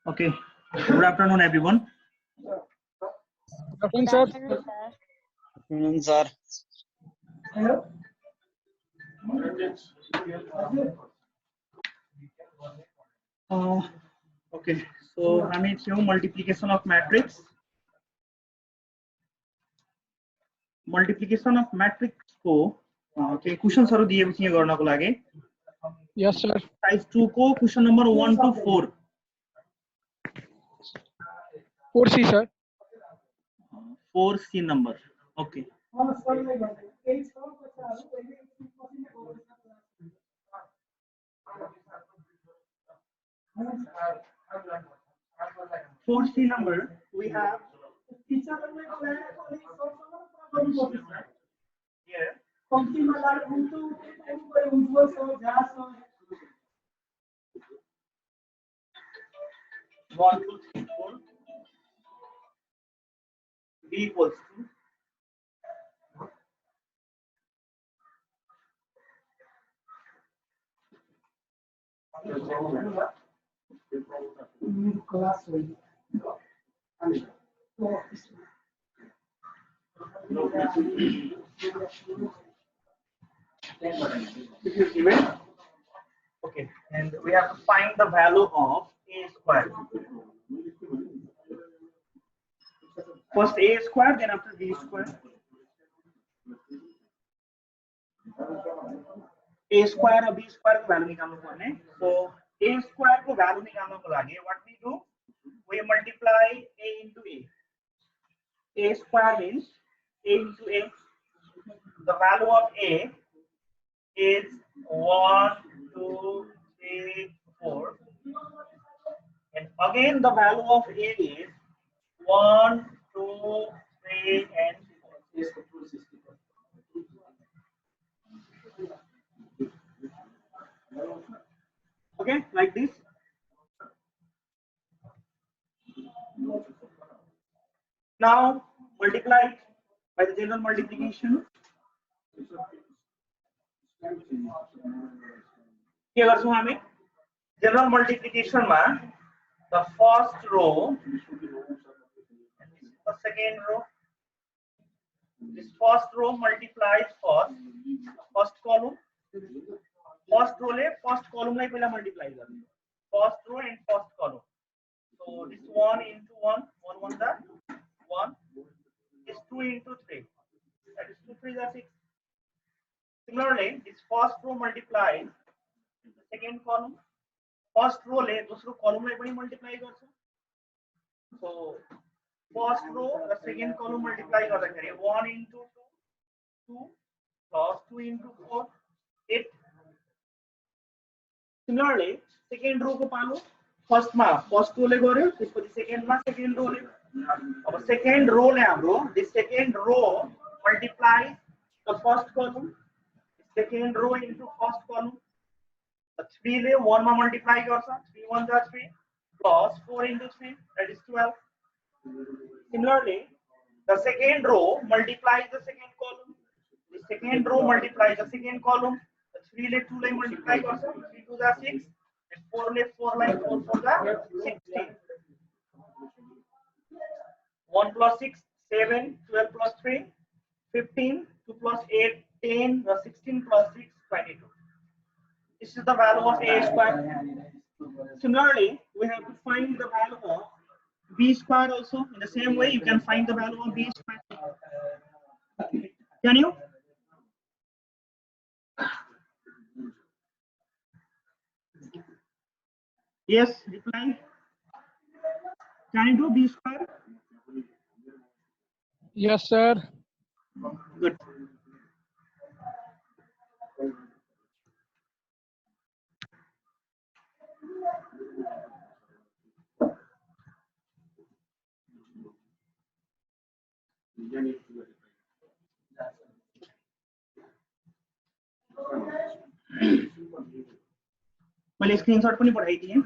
Okay. Good afternoon, everyone. Good afternoon, sir. Afternoon, sir. Okay. So I mean, multiplication of matrix. Multiplication of matrix को के क्वेशन्सहरु दिएको थियो गर्नको लागि. Yes, sir. Type 2 को question number 1 to 4. 4C, sir. 4C number. Okay. For C number, we have here. 1, 2, 3, 4. B equals to this is given. Okay, and we have to find the value of A square. First A square, then after B square. A square और B square को value निकाल्नु पर्ने. So A square को value निकाल्नको लागि what we do? We multiply A into A. A square means A into A. The value of A is 1, 2, 3, 4. And again the value of A is 1, 2, 3, and 4. Okay, like this. Now multiply it by the general multiplication. के गर्छौं हामी general multiplication मा the first row and the second row. This first row multiplies first column. First row ले first column लाई पहिला multiply गर्ने. First row and first column. So this 1 into 1, 1 1 that 1. This 2 into 3. That is 2 3 are 6. Similarly, this first row multiplies the second column. First row ले दूसरो column लाई पनि multiply गर्छ. So first row र second column multiply गर्दाखेरि 1 into 2 2 plus 2 into 4 8. Similarly, second row को पालो first मा first row ले गर्यो त्यसपछि second मा second row ले. अब second row ले हाम्रो this second row multiplies the first column. Second row into first column. 3 ले 1 मा multiply गर्छ 3 1 are 3 plus 4 into 3 that is 12. Similarly, the second row multiplies the second column. The second row multiplies the second column. 3 ले 2 लाई multiply गर्छ 3 2 are 6 and 4 ले 4 लाई 4 4 are 16. 1 plus 6 7 12 plus 3 15 2 plus 8 10 16 plus 6 22. This is the value of A square. Similarly, we have to find the value of B square also. In the same way, you can find the value of B square. Can you? Yes, reply. Can you do B square? Yes, sir. Good. मैले screenshot पनि पठाइदिएँ.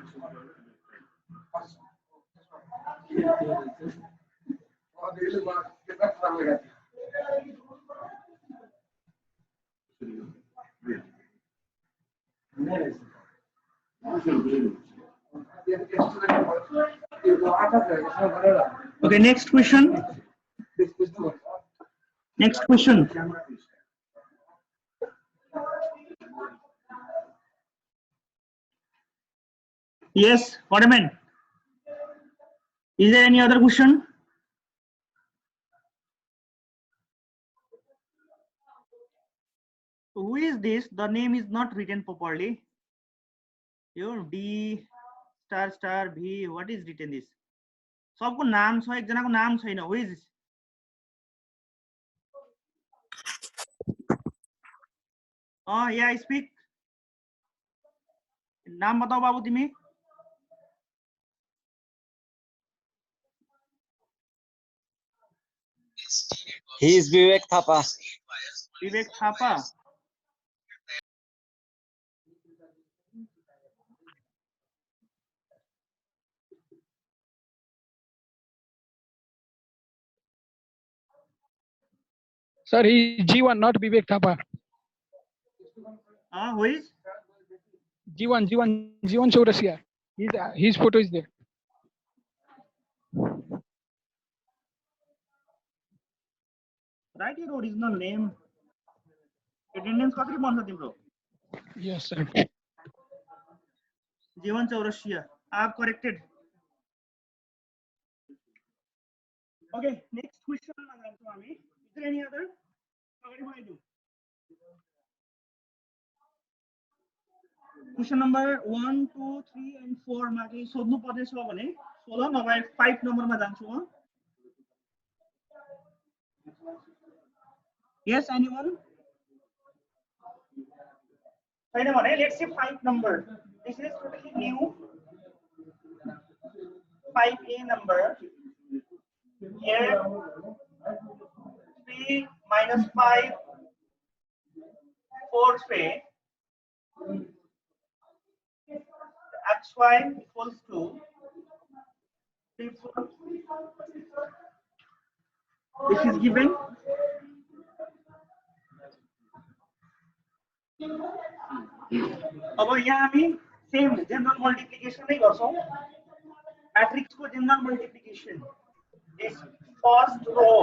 Okay, next question. Next question. Yes, Waterman. Is there any other question? Who is this? The name is not written properly. Your D star star V. What is written this? सबको नाम छ एकजनाको नाम छैन. Who is this? Yeah, speak. नाम बताओ बाबु तिमी. He is Vivek Thapa. Vivek Thapa. Sir, he is G1, not Vivek Thapa. Who is? G1 Chaurasia. His photo is there. Write your original name. Attendance कसरी बन्छ तिम्रो? Yes, sir. G1 Chaurasia. I have corrected. Okay, next question. Is there any other? Question number 1, 2, 3 and 4 मा केही सोध्नु पर्ने छ भने 16 नभए 5 नम्बरमा जान्छु म. Yes, anyone? छैन भने let's see 5 number. This is totally new. 5A number. Here 3 minus 5 4th way. xy equals to 3, 4. This is given. अब यहाँ हामी सेम जनरल मल्टिप्लिकेसन नै गर्छौं. मैट्रिक्स को general multiplication. This first row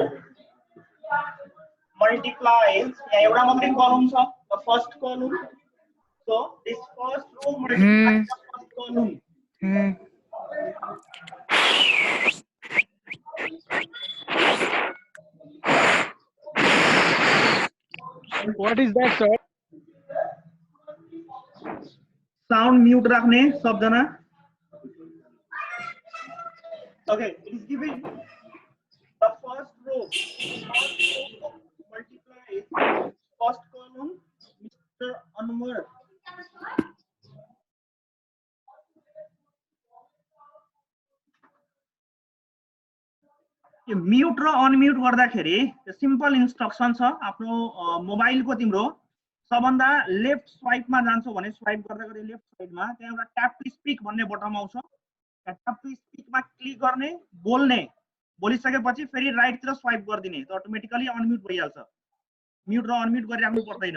multiplies. यहाँ एउटा मात्रै कलम छ. The first column. So this first row multiplies the first column. What is that, sir? Sound mute राख्ने सबजना. Okay, it is given. The first row multiplies first column. Mr. Anwar. Yo mute raw unmute गर्दाखेरि simple instruction छ. आफ्नो मोबाइलको तिम्रो सबभन्दा left स्वाइपमा जान्छौ भने swipe गर्दा गर्दै लेफ्ट साइडमा त्यहाँ एउटा ट्याप टु स्पीक भन्ने बटन आउँछ. ट्याप टु स्पीकमा क्लिक गर्ने, बोल्ने. बोलिसकेपछि फेरि राइटतिर स्वाइप गरिदिने. त अटोमेटिकली अनम्युट भइहाल्छ. म्युट र अनम्युट गरिराख्नु पर्दैन.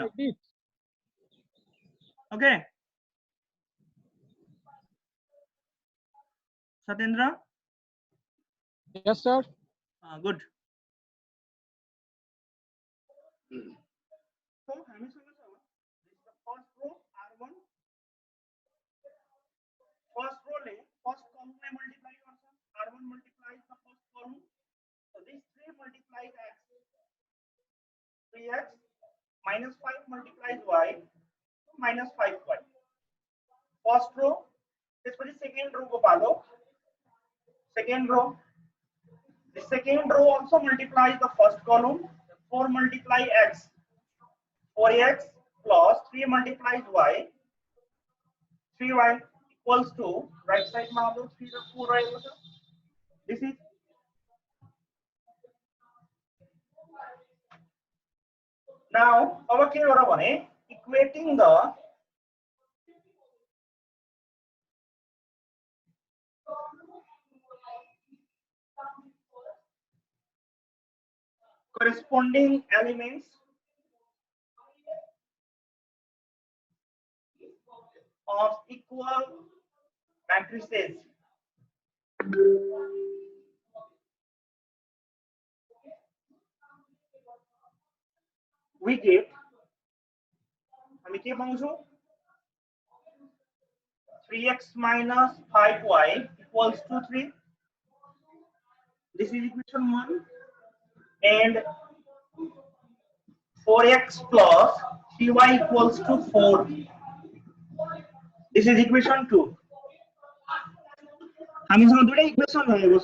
Okay Satyendra. Yes, sir. Good. So हामीसँग छ this is the first row r1. First row ले first column लाई multiply गर्छ. r1 multiplies the first column. So this 3 multiplies x. 3x minus 5 multiplies y. Minus 5y. First row. त्यसपछि second row को पालो. Second row. The second row also multiplies the first column. 4 multiply x. 4x plus 3 multiplies y. 3y equals to right side मा अब 3 र 4 रहेको छ. This is now अब के गर भने equating the corresponding elements. of equal matrices. We get, আমি কি পাবো 3x minus 5y equals to 3. This is equation 1. And 4x plus 3y equals to 4. This is equation 2. हम इसमें दूसरा इक्वेशन है वो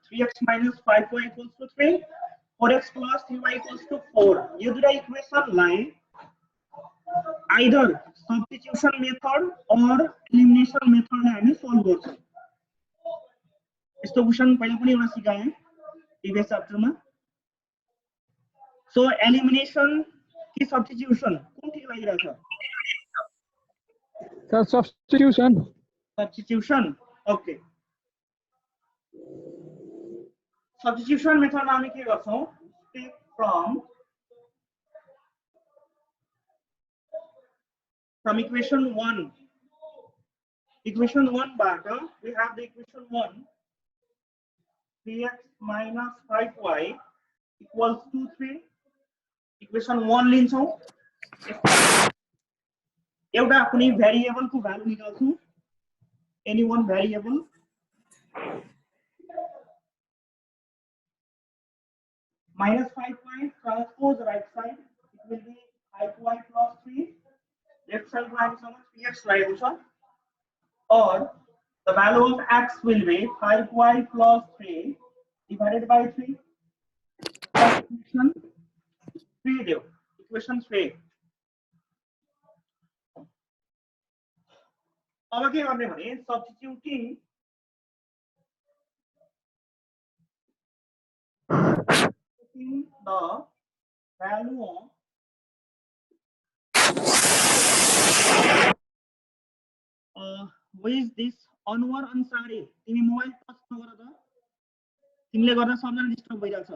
3x minus 5y equals to 3, 4x plus 3y equals to 4. ये दूसरा equation line either substitution method or elimination method है हमें solve कर सकते. इस तो क्वेश्चन पहले पनि एउटा सिकाए प्रिभियस चैप्टर में. So elimination की substitution कौन ठीक लागिरहेछ? Sir, substitution. Substitution. Okay. Substitution method में हामी के गर्छौं? Take from equation 1. Equation 1 बाट we have the equation 1, 3x minus 5y equals to 3. Equation 1 लिन्छौं. एउटा कुनै भेरिएबल को value निकाल्छौं. Any one variable. Minus 5y transpose right side. It will be 5y plus 3. Left side को हामीसँग 3x रहेको छ. Or the value of x will be 5y plus 3 divided by 3. Equation 3 देऊ. Equation 3. अब के गर्ने भने substituting the value of who is this Anwar Ansari. तिमी मोबाइल टच नगर त. तिमीले गर्दा सबजना डिस्टर्ब भइराछ.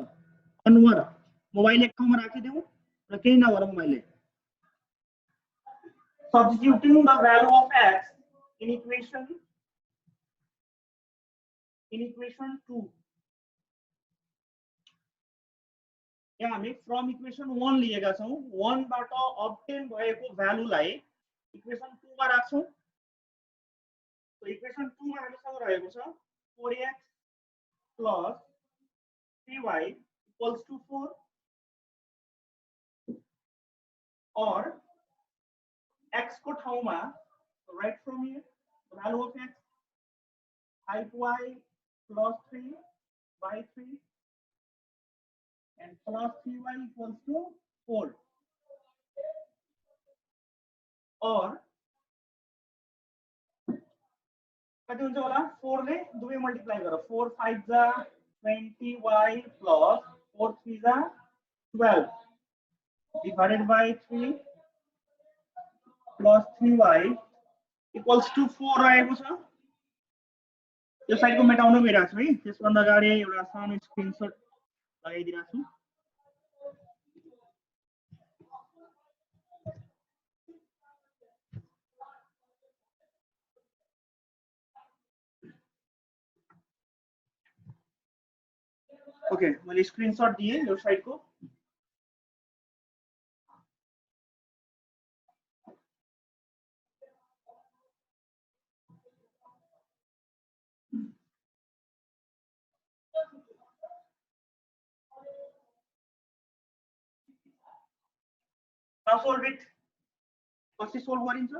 Anwar मोबाइल एक ठाउँमा राखिदेऊ र केही नगर मोबाइलले. Substituting the value of x in equation 2. यहाँ हामी from equation 1 लिएका छौं. 1 बाट obtain भएको भ्यालु लाई equation 2 मा राख्छौं. So equation 2 मा हामीसँग रहेको छ 4x plus 3y equals to 4. Or x को ठाउँमा right from here the value of x 5y plus 3 by 3 and plus 3y equals to 4. Or कति हुन्छ होला 4 ले दुवै मल्टिप्लाई गर. 4 5 जा 20y plus 4 3 जा 12 divided by 3 plus 3y equals to 4 आएको छ. यो साइडको मेटाउन गइराछु है. त्यसभन्दा अगाडि एउटा सानो स्क्रिनशट लगाइदिराछु. ओके मैले स्क्रिनशट दिए यो साइडको. Now solve it. कसरी सोल्भ गरिन्छ?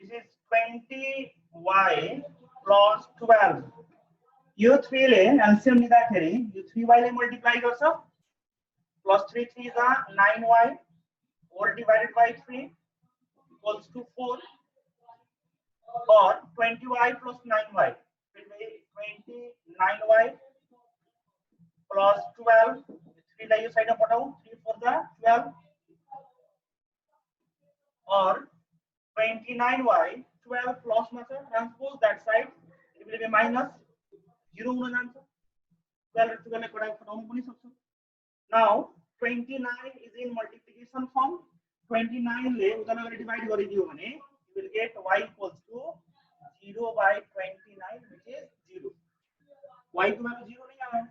This is 20y plus 12. यो 3 ले एलसीएम लिँदाखेरि यो 3y ले मल्टिप्लाई गर्छ. plus 3 3 जा 9y whole divided by 3 equals to 4. Or 20y plus 9y will be 29y plus 12. 3 लाई यो साइडमा पठाऊ. 3 4 जा 12. Or 29y 12 plus मात्र transpose that side it will be minus 0 हुन जान्छ. 12 र 12 लाई पठाउनु पनि सक्छ. Now 29 is in multiplication form. 29 ले उतालाई गरी डिवाइड गरिदियो भने will get y equals to 0 by 29, which is 0. Y को value 0 नहीं आया.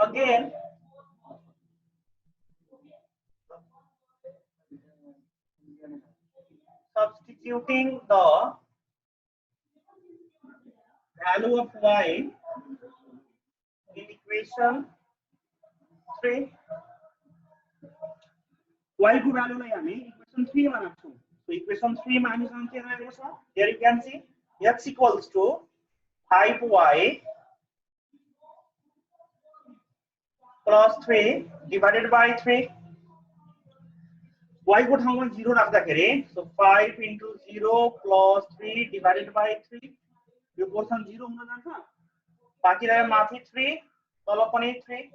Again, substituting the value of y in equation 3. Y को value नहीं हमें equation 3 में रखो. So equation 3 में हमें क्या है sir? Here you can see x equals to 5y plus 3 divided by 3. Y को ठाउँमा 0 राख्दाखेरि so 5 into 0 plus 3 divided by 3. Yo question 0 हुन जान्छ. बाँकी रह्यो माथि 3, तल पनि 3.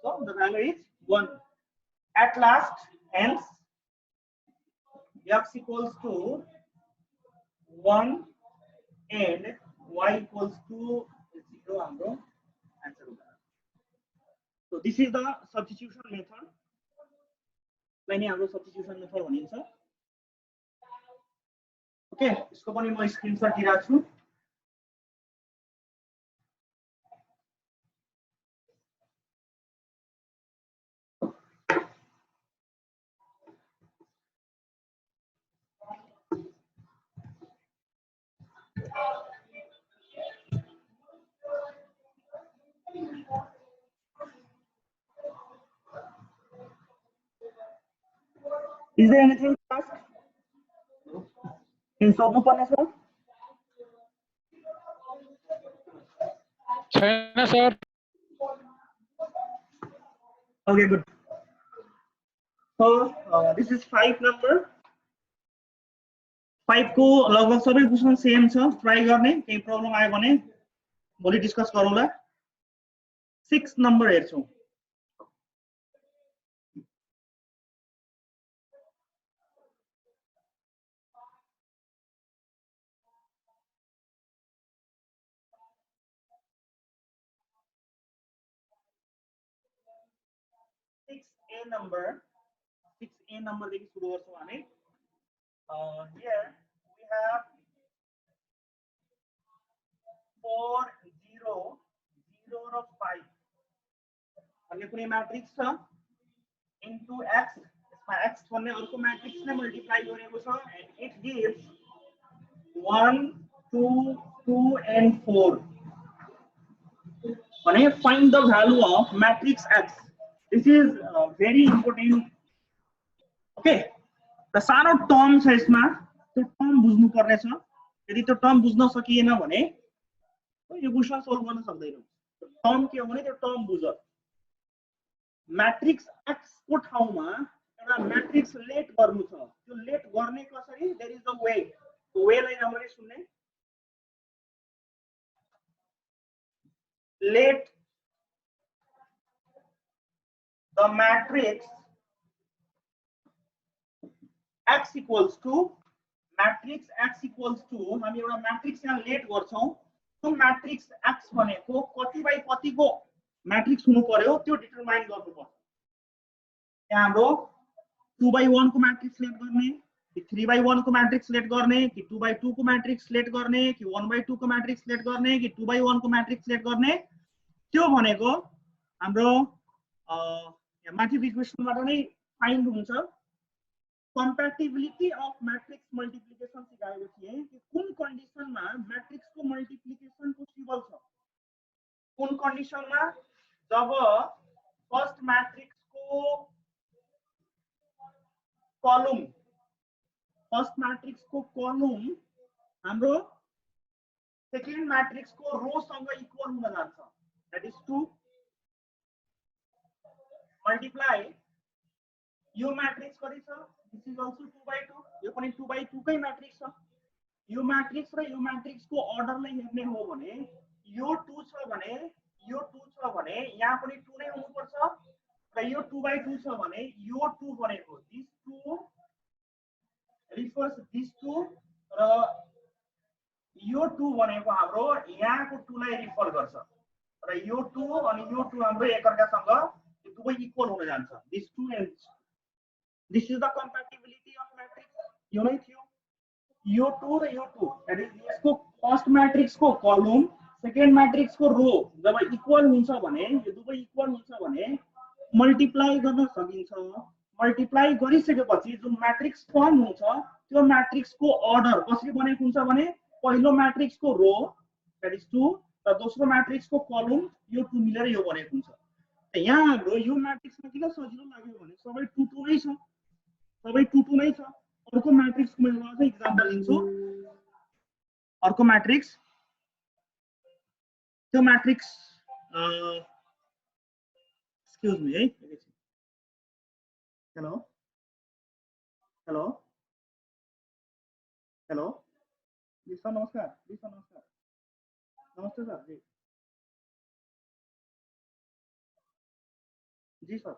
So the value is 1. At last, hence x equals to 1 and y equals to 0 हाम्रो answer हो. So this is the substitution method. Lai हाम्रो substitution method भनिन्छ. Okay, यसको पनि म स्क्रिनशट दिइराछु छु. Is there anything to ask? In सोध्नु पर्ने छ? छैन sir. Okay, good. So this is 5 number. 5 को लगभग सबै क्वेशन सेम छ. ट्राई गर्ने, केही प्रब्लम आयो भने भोलि डिस्कस गरौँला. 6 नम्बर हेर्छौं. Six A number देखि सुरु गर्छौं हामी. Here we have 4 0 0 र 5 भन्ने कुनै म्याट्रिक्स छ into x. यसमा x भन्ने अर्को म्याट्रिक्स ले मल्टिप्लाई गरेको छ and it gives 1 2 2 and 4. भने find the value of matrix x. This is very important. Okay, the सानो टर्म छ यसमा, त्यो टर्म बुझ्नु पर्ने छ. यदि त्यो टर्म बुझ्न सकिएन भने यो क्वेशन सोल्भ गर्न सक्दैनौ. टर्म के हो भने त्यो टर्म बुझ. मैट्रिक्स x को ठाउँमा एउटा मैट्रिक्स लेट गर्नु छ. त्यो लेट गर्ने कसरी? देयर इज अ वे. त्यो वे लाई राम्ररी सुन्ने. Let the matrix x equals to हामी एउटा मैट्रिक्स यहाँ लेट गर्छौं. त्यो मैट्रिक्स x भनेको कति बाइ कतिको मैट्रिक्स हुनु पर्यो त्यो डिटरमाइन गर्नु पर्छ. यहाँ हाम्रो 2 by 1 को मैट्रिक्स लेट गर्ने, कि 3 by 1 को मैट्रिक्स लेट गर्ने, कि 2 by 2 को मैट्रिक्स लेट गर्ने, कि 1 by 2 को मैट्रिक्स लेट गर्ने, कि 2 by 1 को मैट्रिक्स लेट गर्ने. त्यो भनेको हाम्रो यहाँ माथि इक्वेसनबाट नै फाइन्ड हुन्छ. कंपैटिबिलिटी अफ मैट्रिक्स मल्टिप्लिकेशन सिकाएको थिए कि कुन कन्डिसनमा मैट्रिक्स को मल्टिप्लिकेशन पोसिबल छ. कुन कन्डिसनमा? जब फर्स्ट मैट्रिक्स को कलम हाम्रो सेकेन्ड मैट्रिक्स को रो सँग इक्वल हुन जान्छ. That is 2 multiply yo matrix कति छ? This is also 2 by 2. यो पनि 2 by 2 कै मैट्रिक्स छ. यो मैट्रिक्स र यो मैट्रिक्स को अर्डरलाई हेर्ने हो भने यो 2 छ भने यहाँ पनि 2 नै हुनु पर्छ. र यो 2 by 2 छ भने यो 2 भनेको दिस 2 रिफर्स दिस 2 र यो 2 भनेको हाम्रो यहाँको 2 लाई रिफर गर्छ. र यो 2 अनि यो 2 हाम्रो एकअर्कासँग दुवै इक्वल हुन जान्छ. This 2 and this is the compatibility of matrix. यो नै थियो U2 र U2 दैट इज यसको फर्स्ट मैट्रिक्स को कलम सेकेन्ड मैट्रिक्स को रो जब इक्वल हुन्छ भने यो दुवै इक्वल हुन्छ भने मल्टिप्लाई गर्न सकिन्छ मल्टिप्लाई गरिसकेपछि जुन मैट्रिक्स फर्म हुन्छ त्यो मैट्रिक्स को अर्डर कसरी बनेको हुन्छ भने पहिलो मैट्रिक्स को रो दैट इज 2 र दोस्रो मैट्रिक्स को कलम यो 2 मिलेर यो बनेको हुन्छ यहाँ हाम्रो यो मैट्रिक्समा किन सजिलो लाग्यो भने सबै 2 2 नै छ सबै 2 2 नै छ अर्को मैट्रिक्स को मैले अझै एक्जाम्पल लिन्छु अर्को मैट्रिक्स त्यो मैट्रिक्स एक्सक्यूज मी है हेलो हेलो हेलो जी सर नमस्कार नमस्ते सर जी सर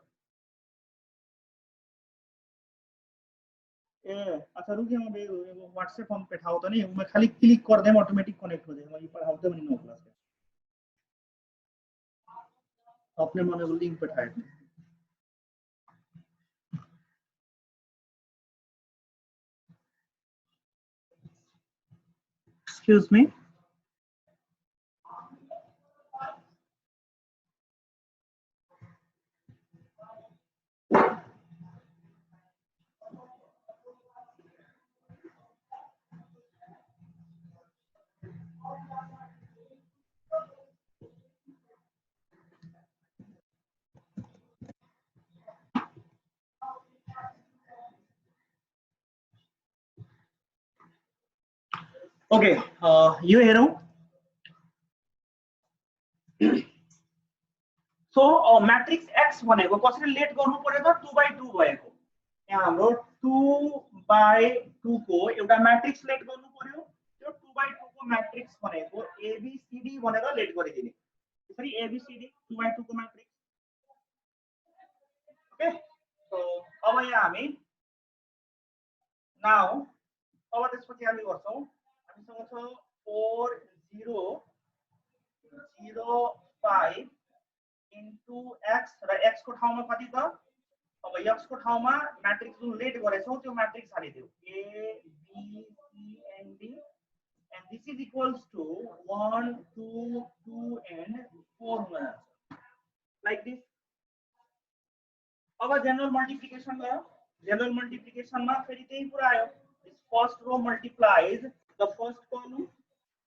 ए अच्छा रुकिए मैं व्हाट्सएप हम बैठाओ तो नहीं मैं खाली क्लिक कर दे ऑटोमेटिक कनेक्ट हो जाएगा ये पढ़ाओ तो नहीं क्लास अपने मन को लिंक बैठाए एक्सक्यूज मी ओके यो हेरौं सो मैट्रिक्स x भनेको कसरी लेट गर्नु पर्यो त 2/2 भएको यहाँ हाम्रो 2/2 को एउटा मैट्रिक्स लेट गर्नु पर्यो त्यो 2/2 को मैट्रिक्स भनेको ABCD भनेर लेट गरिदिने त्यसरी ABCD 2/2 को मैट्रिक्स ओके सो अब यहाँ हामी नाउ अब त्यसपछि हामी गर्छौं हामीसँग छ 4 0 0 5 into x र x को ठाउँमा कति त अब x को ठाउँमा मैट्रिक्स जुन लेट गरेछौं त्यो matrix हालिदेऊ A B C and D and this is equals to 1 2 2 and 4 like this अब जनरल मल्टिप्लिकेसन गयो जनरल मल्टिप्लिकेसन मा फेरि त्यही कुरा आयो this first row multiplies the first column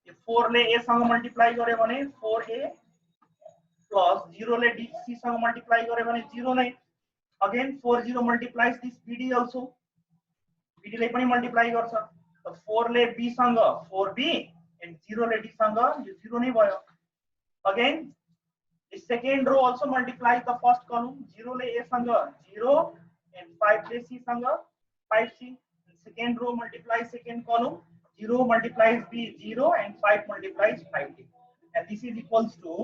यो 4 ले a सँग मल्टिप्लाई गर्यो भने 4a plus 0 ले c सँग मल्टिप्लाई गर्यो भने 0 नै again 4 0 multiplies this bd also bd ले पनि मल्टिप्लाई गर्छ त 4 ले b सँग 4b and 0 ले d सँग यो 0 नै भयो again the second row also multiplies the first column 0 ले a सँग 0 and 5 ले c सँग 5c second row multiplies second column 0 multiplies b 0 and 5 multiplies 5d and this is equals to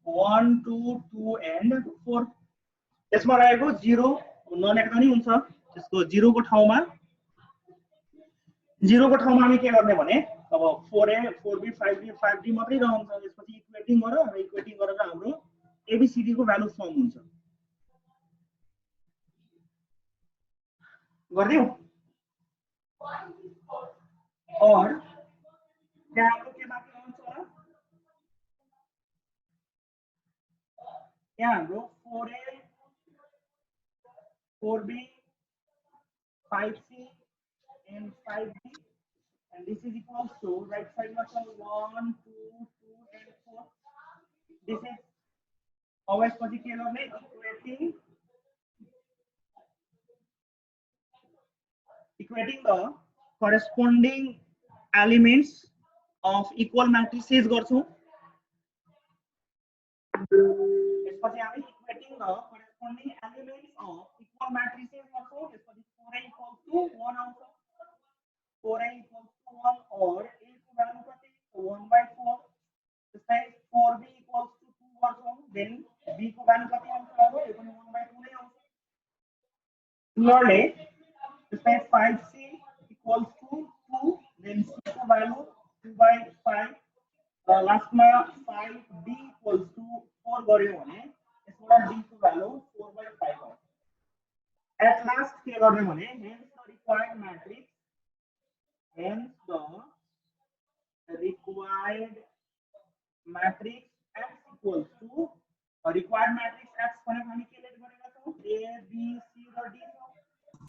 1 2 2 and 4 यसमा रहेको 0 नलेख्दा नि हुन्छ त्यसको 0 को ठाउँमा हामी के गर्ने भने अब 4a 4b 5b 5d मात्रै रहन्छ त्यसपछि इक्वेटिङ गरेर हाम्रो ABCD को भ्यालु फर्म हुन्छ गर्दियौ और क्या हाम्रो के बाँकी रहन्छ यहाँ हाम्रो 4a 4b 5c and 5d and this is equals to right side में 1 2 2 and 4 this is always पछि के गर्ने equating the corresponding elements of equal matrices गर्छौं त्यसपछि हामी equating the corresponding elements of equal matrices गर्छौं त्यसपछि 4a equals to 1 आउँछ 4a equals to 1 और a को भ्यालु कति 1/4 त्यसै 4b equals to 2 गर्छौं then b को भ्यालु कति आउँछ अब यो पनि 1/2 नै आउँछ similarly त्यसै 5c equals to 2 then c को भ्यालु 2/5 र लास्टमा 5d equals to 4 गर्यो भने यसबाट d को भ्यालु 4/5 आउँछ at last के गर्ने भने hence the required matrix hence the required matrix X equals to required matrix X भनेको हामी के लेट गरेका छौं A B C raw D छ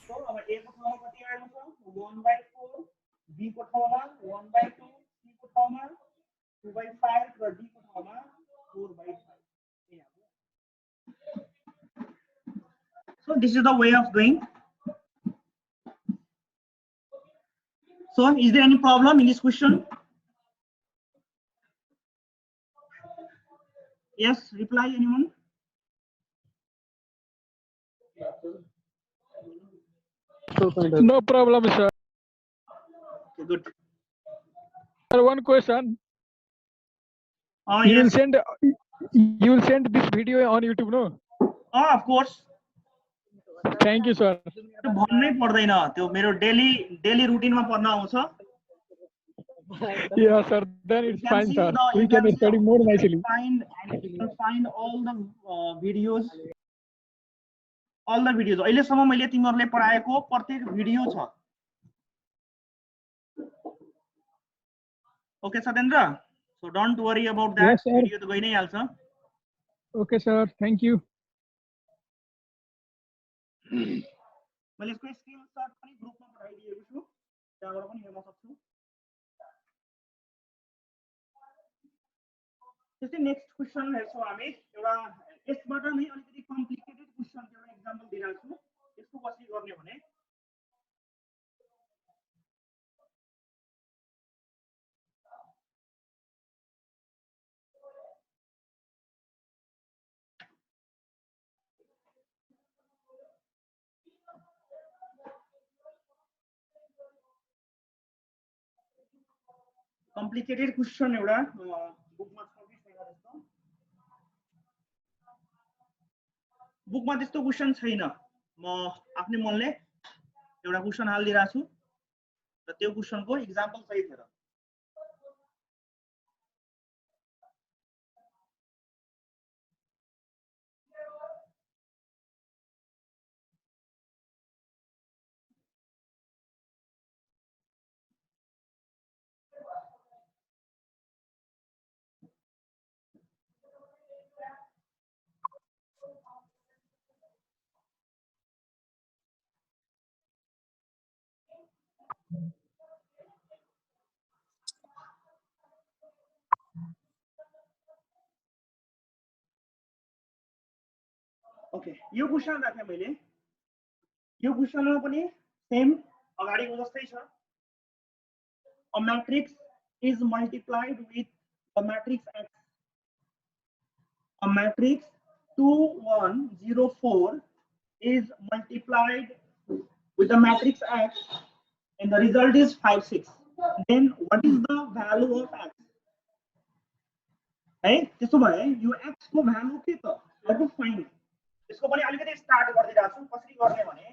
so अब A को ठाउँमा कति आएको छ 1/4 B को ठाउँमा 1/2 C को ठाउँमा 2/5 र D को ठाउँमा 4/5 so this is the way of doing. So is there any problem in this question? Yes, reply anyone? No problem, sir. Okay, good. Sir, one question. Oh You will yes. send this video on YouTube, no? Oh of course. Thank you, sir. त्यो भन्नै पर्दैन त्यो मेरो daily रुटिनमा पर्न आउँछ. Yeah, sir. Then it's fine, sir. We can study more nicely. You can find all the videos. अहिलेसम्म मैले तिमीहरुले पढाएको प्रत्येक भिडियो छ. Okay, Satendra. So don't worry about that. Yes, sir. Video त गइ नै हाल्छ. Okay, sir. Thank you. मैले यसको स्क्रिनशट पनि ग्रुपमा पठाइदिएको छु. त्यहाँबाट पनि हेर्न सक्छु. त्यसै नेक्स्ट क्वेशन हेर्छौं हामी. एउटा यसबाट नै अलिकति कम्प्लिकेटेड क्वेशन एउटा एक्जाम्पल दिइराछु. यसको कसरी गर्ने भने कम्प्लिकेटेड क्वेशन एउटा बुकमा छ कि छैन त्यस्तो बुकमा त्यस्तो क्वेशन छैन म आफ्नै मनले एउटा क्वेशन हाल्दिराछु र त्यो क्वेशनको एक्जाम्पल सहित हेर ओके यो क्वेशन राखे मैले यो क्वेशनमा पनि सेम अगाडिको जस्तै छ a matrix is multiplied with the matrix X. A matrix 2104 is multiplied with the matrix X and the result is 56. Then what is the value of X? है त्यसो भए यो X को भ्यालु के त let us find it. यसको पनि अलिकति start गर्दिराछु कसरी गर्ने भने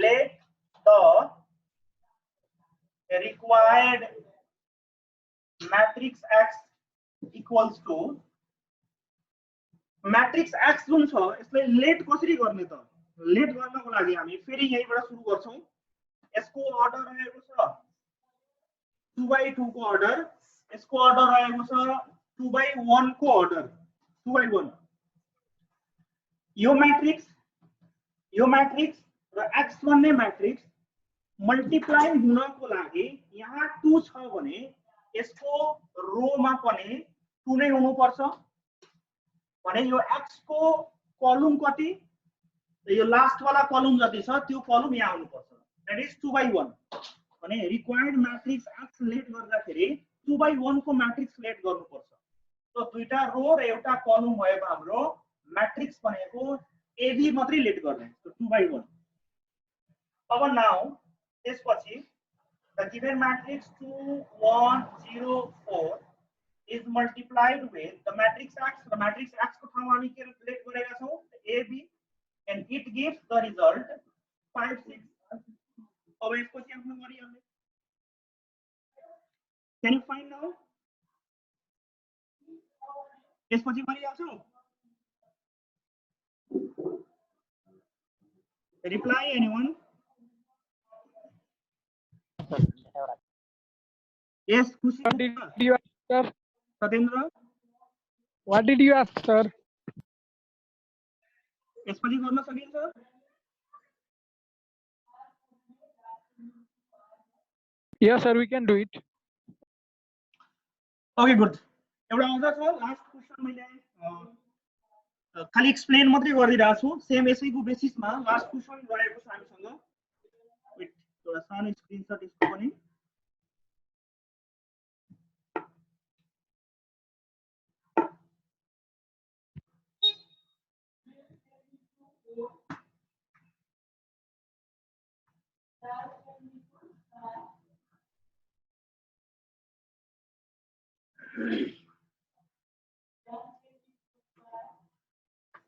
let the required matrix X equals to matrix X जुन छ यसलाई लेट कसरी गर्ने त लेट गर्नको लागि हामी फेरि यहीबाट सुरु गर्छौं यसको अर्डर रहेको छ 2/2 को अर्डर यसको अर्डर रहेको छ 2/1 को अर्डर 2/1 यो मैट्रिक्स र X भन्ने मैट्रिक्स मल्टिप्लाई हुनको लागि यहाँ 2 छ भने यसको रोमा पनि 2 नै हुनु पर्छ भने यो X को कलम कति यो लास्ट वाला कलम जति छ त्यो कलम यहाँ आउनु पर्छ दैट इज 2/1 भने रिक्वायर्ड मैट्रिक्स X लेट गर्दाखेरि 2/1 को मैट्रिक्स लेट गर्नु पर्छ तो दुईटा रो र एउटा कलम भएको हाम्रो मैट्रिक्स भनेको AB मात्रै लेट गर्ने तो 2/1 अब नाउ त्यसपछि the given matrix 2 1 0 4 is multiplied with the matrix X. The matrix X को ठाउँमा हामी के लेट गरेका छौं AB and it gives the result 5 6. अब यसपछि आफ्नो गरिहाल्ने can you find now यसपछि गरिहाल्छौ reply anyone Yes, खुशी What did you ask, sir? Satyendra What did you ask, sir? यसपछि गर्न सकिन्छ? Yes, sir, we can do it. Okay, good. एउटा आउँछ छ लास्ट क्वेशन मैले खाली एक्सप्लेन मात्रै गरिदिरहेको छु सेम यसैको बेसिसमा लास्ट क्वेशन रहेको छ हामीसँग वेट एउटा सानो स्क्रिनशट यसको पनि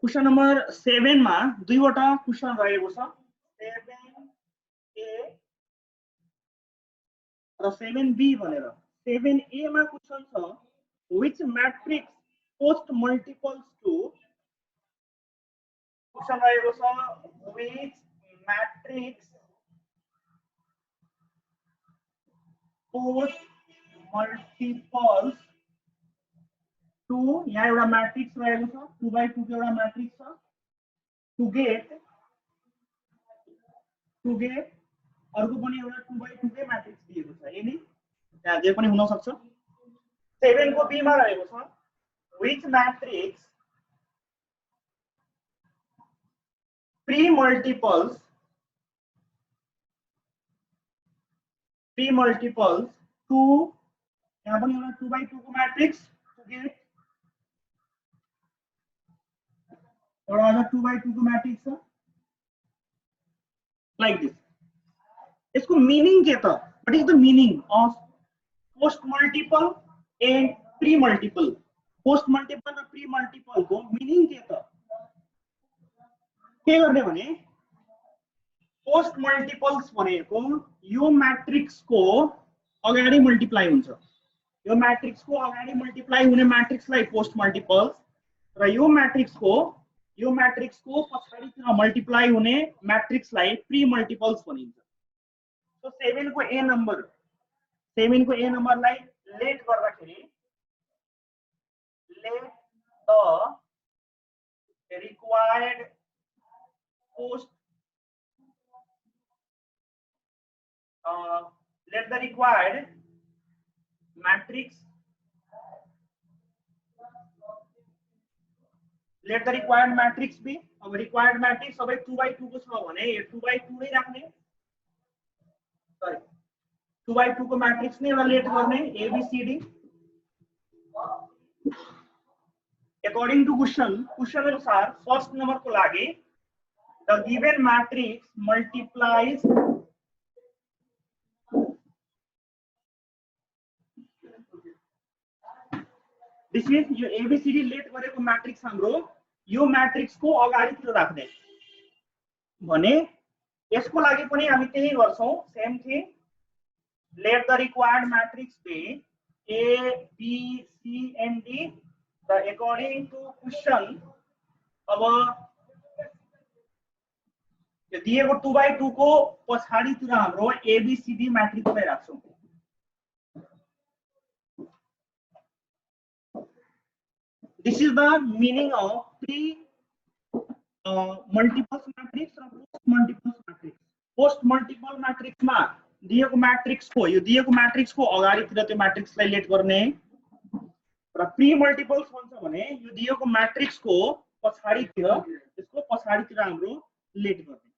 क्वेशन नंबर 7 मा दुईवटा क्वेशन रहेको छ 7A र 7B भनेर 7A मा क्वेशन छ which matrix post multiples to question रहेको छ which matrix post multiples to यहाँ एउटा मैट्रिक्स रहेको छ 2/2 को एउटा मैट्रिक्स छ to get अर्को पनि एउटा 2/2 को मैट्रिक्स दिएको छ एनी त्यहाँ जे पनि हुन सक्छ 7 को बी मा रहेको छ which matrix pre-multiples to यहाँ पनि एउटा 2/2 को मैट्रिक्स to get और आधा 2/2 को मैट्रिक्स है like this इसको मीनिंग क्या था what is the meaning of post multiple and pre multiple post multiple और pre multiple को मीनिंग क्या था के गर्ने भने पोस्ट मल्टिपल्स भनेको यो मैट्रिक्स को अगाडि मल्टिप्लाई हुन्छ यो मैट्रिक्स को अगाडि मल्टिप्लाई हुने मैट्रिक्सलाई पोस्ट मल्टिपल्स र यो मैट्रिक्स को पछाडितिर मल्टिप्लाई हुने मैट्रिक्सलाई प्री मल्टिपल्स भनिन्छ सो 7 को ए नम्बरलाई लेट गर्दाखेरि let the required post let the required matrix be अब required matrix सबै 2/2 को छ भने यो 2/2 नै राख्ने सरी 2/2 को मैट्रिक्स नै एउटा लेट गर्ने ABCD अकॉर्डिंग टू क्वेशन अनुसार फर्स्ट नंबर को लागि the given matrix multiplies this means यो ABCD लेट गरेको मैट्रिक्स हाम्रो यो मैट्रिक्स को अगाडितिर राख्ने भने यसको लागि पनि हामी त्यही गर्छौं same thing let the required matrix be A B C and D the according to question अब यो दिएको 2/2 को पछाडितिर हाम्रो ABCD मैट्रिक्स लाई राख्छौं this is the meaning of pre multiples matrix र post multiples matrix post multiple matrix मा दिएको मैट्रिक्स को अगाडितिर त्यो मैट्रिक्स लाई लेट गर्ने र प्री मल्टिपल्स भन्छ भने यो दिएको मैट्रिक्स को पछाडितिर यसको पछाडितिर हाम्रो लेट गर्ने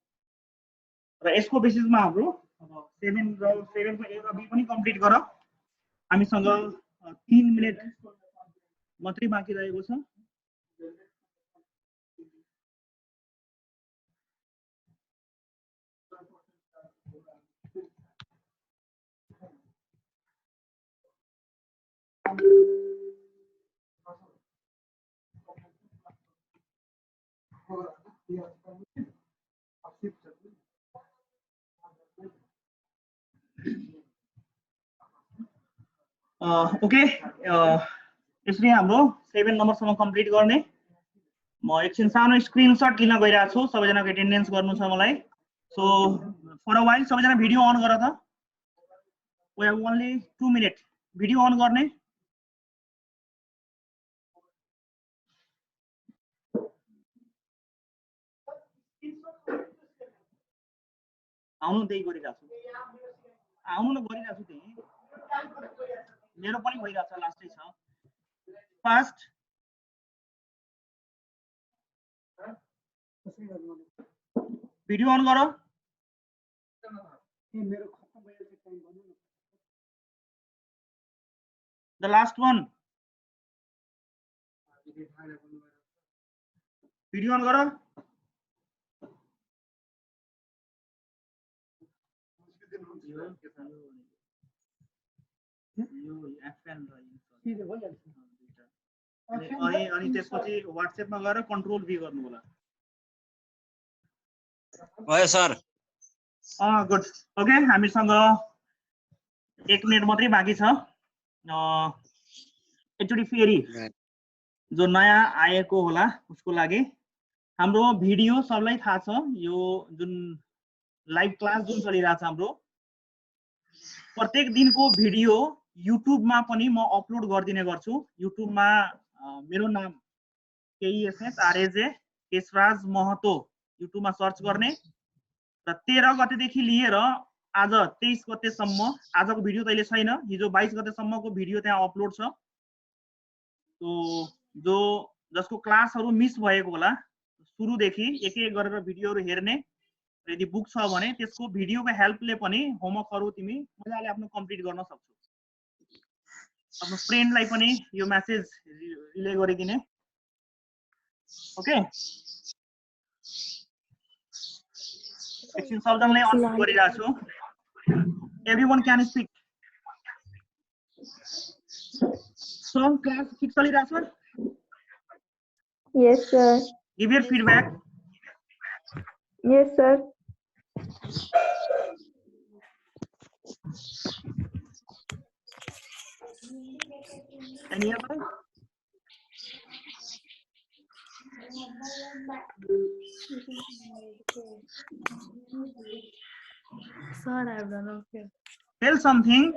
र यसको बेसिसमा हाम्रो अब 7 को ए र बी पनि कम्प्लिट गर हामीसँग 3 मिनेट मात्रै बाँकी रहेको छ ओके यसरी हाम्रो 7 नम्बरसम्म कम्प्लिट गर्ने म एकछिन सानो स्क्रिनशट लिन गइरहेको छु सबैजनाको एटेन्डेन्स गर्नु छ मलाई सो फर अ व्हाइल सबैजना भिडियो अन गर त we have only 2 minute video on गर्ने आउनु त्यही गरिरहेको छु आउनु न गरिरहेको छु त्यही मेरो पनि भइरहेको छ लास्टै छ फर्स्ट भिडियो अन गर the last one video on गर अनि त्यसपछि व्हाट्सएपमा गएर कन्ट्रोल भी गर्नु होला भयो सर गुड ओके हामीसँग 1 मिनेट मात्रै बाँकी छ एकचोटि फेरि जो नयाँ आएको होला उसको लागि हाम्रो भिडियो सबलाई थाहा छ यो जुन लाइभ क्लास जुन चलिरहेछ हाम्रो प्रत्येक दिनको भिडियो युट्युबमा पनि म अपलोड गरिदिने गर्छु युट्युबमा मेरो नाम KESHRAJ केशराज महतो युट्युबमा सर्च गर्ने र 13 गतेदेखि लिएर आज 23 गतेसम्म आजको भिडियो त अहिले छैन हिजो 22 गतेसम्मको भिडियो त्यहाँ अपलोड छ जो जसको क्लासहरु मिस भएको होला सुरुदेखि एक एक गरेर भिडियोहरु हेर्ने यदि बुक छ भने त्यसको भिडियोको हेल्पले पनि होमवर्कहरु तिमी मजाले आफ्नो कम्प्लिट गर्न सक्छौ आफ्नो फ्रेन्डलाई पनि यो मेसेज रिले गरिदिने ओके एकछिन सबजनाले अनम्युट गरिरहेको छु एभ्रीवन क्यान स्पीक सो क्लास ठिक चलिरहेछ Yes, sir. Give your feedback. Yes, sir. Any other? Sir, I have done okay. Tell something.